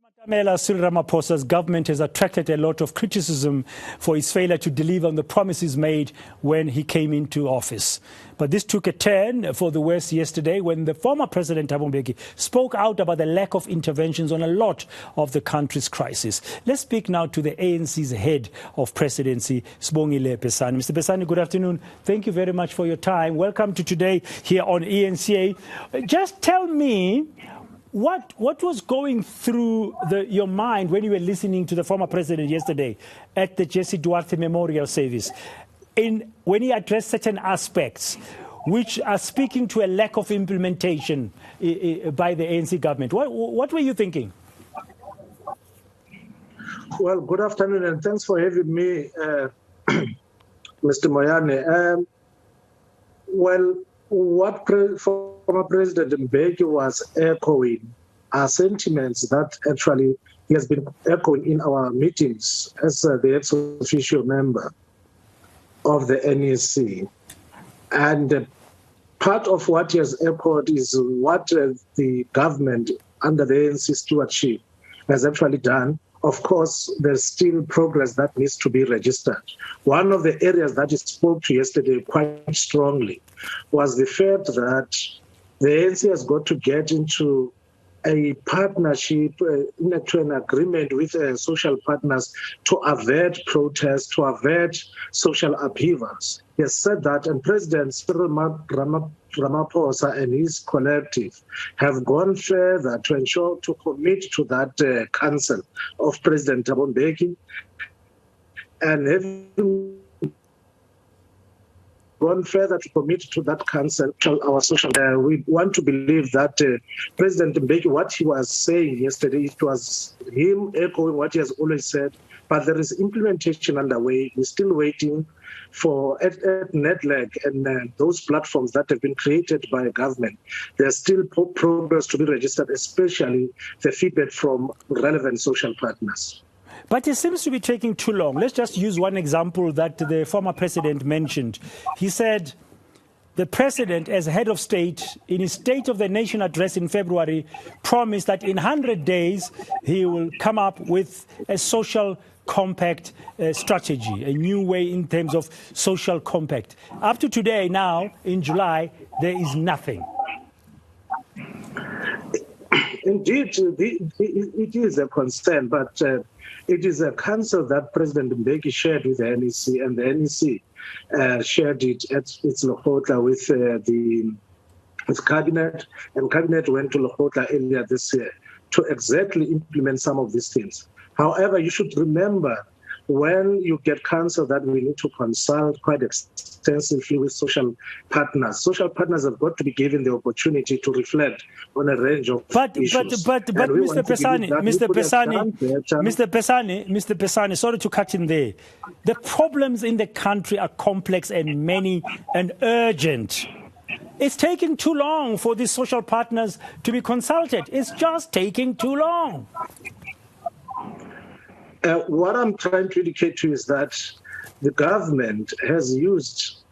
Cyril Ramaphosa's government has attracted a lot of criticism for its failure to deliver on the promises made when he came into office. But this took a turn for the worse yesterday when the former President Thabo Mbeki spoke out about the lack of interventions on a lot of the country's crises. Let's speak now to the ANC's head of Presidency, Sibongile Besani. Mr. Besani, good afternoon. Thank you very much for your time. Welcome to today here on eNCA. Just tell me, what was going through your mind when you were listening to the former president yesterday at the Jesse Duarte Memorial Service, when he addressed certain aspects which are speaking to a lack of implementation by the ANC government? What were you thinking? Well, good afternoon, and thanks for having me, Mr. Moyane. What former President Mbeki was echoing are sentiments that actually he has been echoing in our meetings as the ex-official member of the NEC. And part of what he has echoed is what the government under the ANC stewardship has actually done. Of course, there's still progress that needs to be registered. One of the areas that he spoke to yesterday quite strongly was the fact that the ANC has got to get into a partnership, into an agreement with social partners to avert protests, to avert social upheavals. He has said that, and President Cyril Ramaphosa and his collective have gone further to ensure to commit to that council of President Thabo Mbeki, and having gone further to commit to that council, our social. We want to believe that President Mbeki, what he was saying yesterday, it was him echoing what he has always said, but there is implementation underway. We're still waiting for at NetLeg and those platforms that have been created by government. There's still progress to be registered, especially the feedback from relevant social partners. But it seems to be taking too long. Let's just use one example that the former president mentioned. He said the president, as head of state, in his State of the Nation address in February, promised that in 100 days he will come up with a social compact strategy, a new way in terms of social compact. Up to today, now, in July, there is nothing. Indeed, it is a concern, but it is a council that President Mbeki shared with the NEC, and the NEC shared it at its Lokota with Cabinet, and Cabinet went to Lokota earlier this year to exactly implement some of these things. However, you should remember, when you get counsel that we need to consult quite extensively with social partners. Social partners have got to be given the opportunity to reflect on a range of issues. But Mr. Besani, sorry to cut in there. The problems in the country are complex and many and urgent. It's taking too long for these social partners to be consulted. It's just taking too long. What I'm trying to indicate to you is that the government has is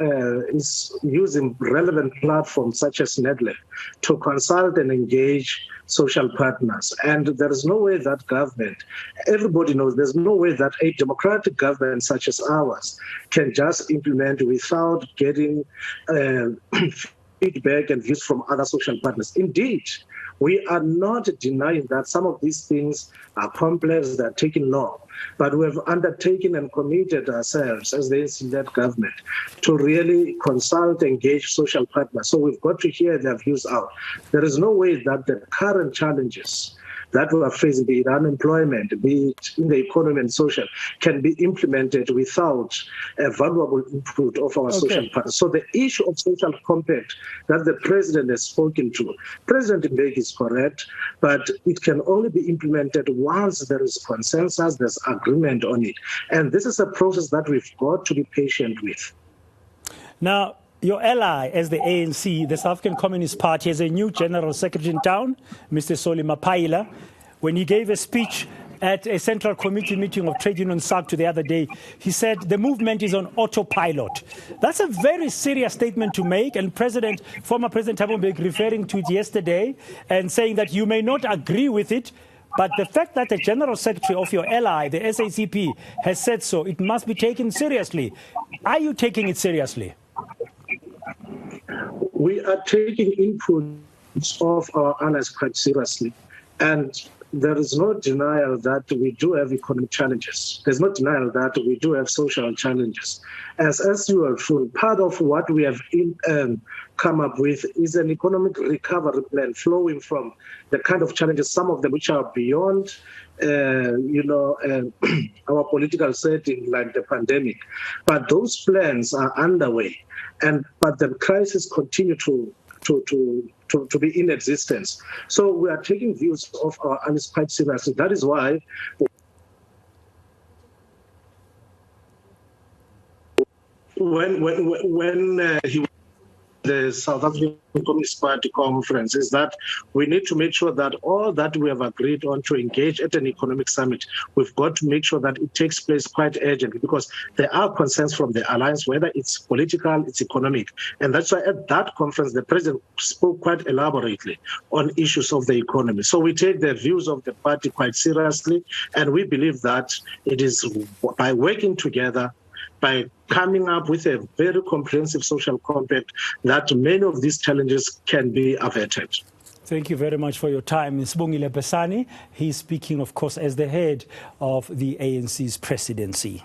using relevant platforms such as NetLeg to consult and engage social partners. And there is no way that government, everybody knows, there's no way that a democratic government such as ours can just implement without getting feedback and views from other social partners. Indeed, we are not denying that some of these things are complex, they're taking long, but we have undertaken and committed ourselves as the ANC-led government to really consult, engage social partners. So we've got to hear their views out. There is no way that the current challenges that we are facing, be it unemployment, be it in the economy and social, can be implemented without a valuable input of our social partners. So the issue of social compact that the president has spoken to, President Mbeki is correct, but it can only be implemented once there is consensus, there's agreement on it. And this is a process that we've got to be patient with. Now, your ally as the ANC, the South African Communist Party, has a new General Secretary in town, Mr. Soli Mapaila. When he gave a speech at a Central Committee meeting of Trade Union SACTU the other day, he said the movement is on autopilot. That's a very serious statement to make, and former President Thabo Mbeki referring to it yesterday and saying that you may not agree with it, But the fact that the General Secretary of your ally, the SACP, has said so, it must be taken seriously. Are you taking it seriously? We are taking inputs of our allies quite seriously. And there is no denial that we do have economic challenges. There's no denial that we do have social challenges. As you are shown, part of what we have come up with is an economic recovery plan flowing from the kind of challenges, some of them which are beyond our political setting, like the pandemic. But those plans are underway, but the crisis continue to be in existence. So we are taking views of our allies quite seriously. That is why when he the South African Communist Party conference is that we need to make sure that all that we have agreed on to engage at an economic summit, we've got to make sure that it takes place quite urgently, because there are concerns from the alliance, whether it's political, it's economic. And that's why at that conference, the president spoke quite elaborately on issues of the economy. So we take the views of the party quite seriously, and we believe that it is by working together, by coming up with a very comprehensive social compact, that many of these challenges can be averted. Thank you very much for your time. Sibongile Besani, he's speaking, of course, as the head of the ANC's presidency.